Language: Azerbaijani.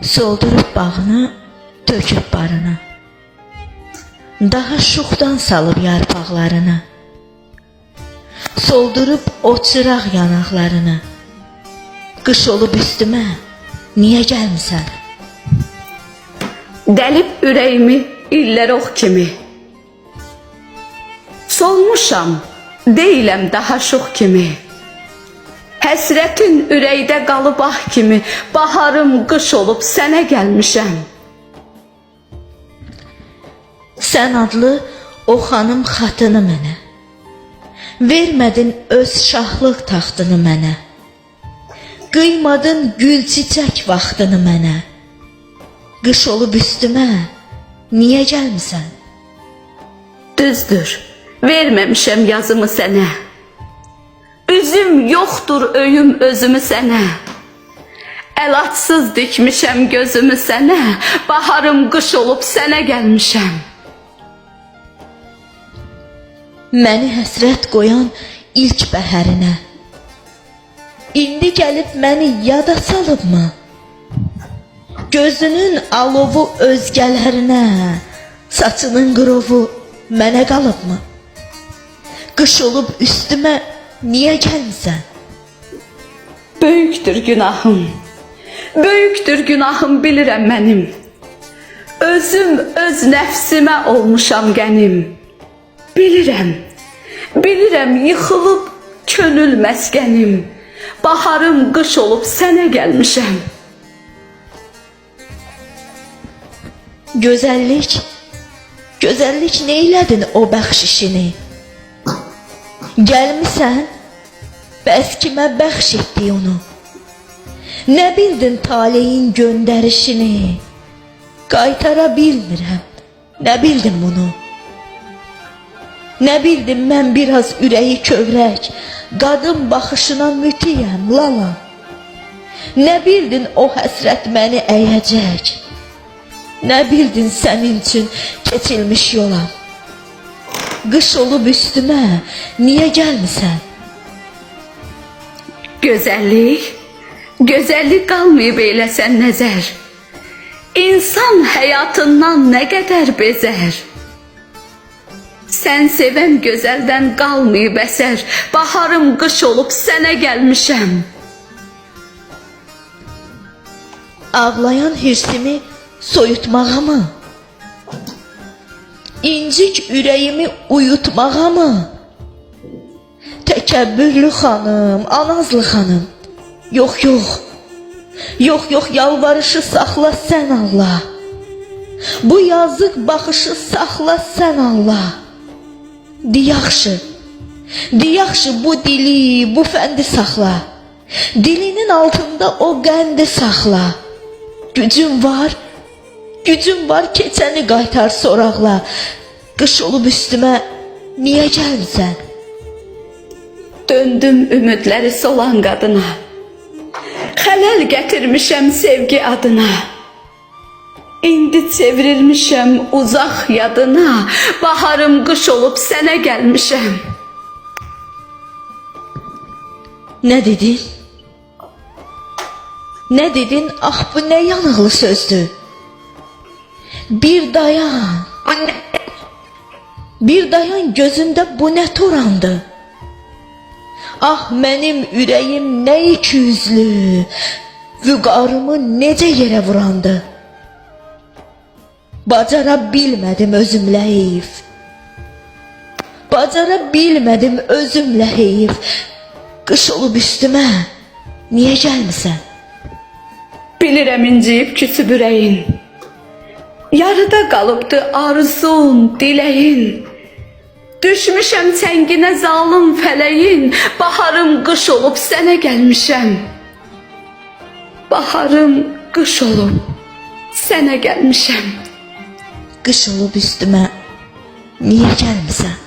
Soldurup bağını, töküb barını. Daha şuxdan salıb yarpaqlarını. Soldurup o çıraq yanaqlarını. Qış olub üstümə, niyə gəlmisən? Dəlib ürəyimi illər ox kimi. Solmuşam, deyiləm daha şux kimi. Həsrətin ürəkdə qalıb ah kimi, baharım qış olub sənə gəlmişəm. Sən adlı o xanım xatını mənə, vermədin öz şahlıq taxtını mənə, qıymadın gül çiçək vaxtını mənə. Qış olub üstümə, niyə gəlmisən? Düzdür, verməmişəm yazımı sənə. Üzüm yoxdur öyüm özümü sənə. Əlacsız dikmişəm gözümü sənə. Baharım qış olub sənə gəlmişəm. Məni həsrət qoyan ilk bəhərinə, İndi gəlib məni yada salıbmı? Gözünün alovu özgələrinə, saçının qırovu mənə qalıbmı? Qış olub üstümə, niyə gəlmisən? Böyükdür günahım, böyükdür günahım bilirəm mənim. Özüm öz nəfsimə olmuşam qənim. Bilirəm, bilirəm yıxılıb könül məskənim. Baharım qış olub sənə gəlmişəm. Gözəllik, gözəllik neylədin o bəxşişini? Gəlmisən, bəs kimə bəxş etdi onu? Nə bildin taleyin göndərişini? Qaytara bilmirəm, nə bildim bunu? Nə bildim mən biraz ürəyi kövrək, qadın baxışına mütiyəm, lala. Nə bildin o həsrət məni əyəcək? Nə bildin sənin üçün keçilmiş yola? Qış olub üstümə, niyə gəlmisən? Gözəllik, gözəllik qalmayıb eyləsən nəzər. İnsan həyatından nə qədər bezər. Sən sevən gözəldən qalmayıb əsər. Baharım qış olub sənə gəlmişəm. Ağlayan hirsimi soyutmağa mı? İncik ürəyimi uyutmağa mı? Təkəbbürlü xanım, anazlı xanım. Yox, yox, yox, yox, yalvarışı saxla sən Allah. Bu yazıq baxışı saxla sən Allah. De yaxşı, de yaxşı bu dili, bu fəndi saxla. Dilinin altında o qəndi saxla. Gücün var, gücün var, keçəni qaytar soraqla. Qış olub üstümə, niyə gəlmisən? Döndüm ümidləri solan qadına. Xələl gətirmişəm sevgi adına. İndi çevrilmişəm uzaq yadına. Baharım qış olub sənə gəlmişəm. Nə dedin? Nə dedin? Ah, bu nə yanıqlı sözdür. Bir dayan. Bir dayan, gözündə bu nə torandı? Ah, mənim ürəyim nə ikiyüzlü, vüqarımı necə yerə vurandı. Bacara bilmədim özümlə heyif. Bacara bilmədim özümlə heyif. Qış olub üstümə, niyə gəlmisən? Bilirəm inciyib küsüb ürəyin. Yarıda qalıbdı arzun, diləyin. Düşmüşəm çənginə zalım fələyin. Baharım qış olub sənə gəlmişəm. Baharım qış olub sənə gəlmişəm. Qış olub üstümə, niyə gəlmisən?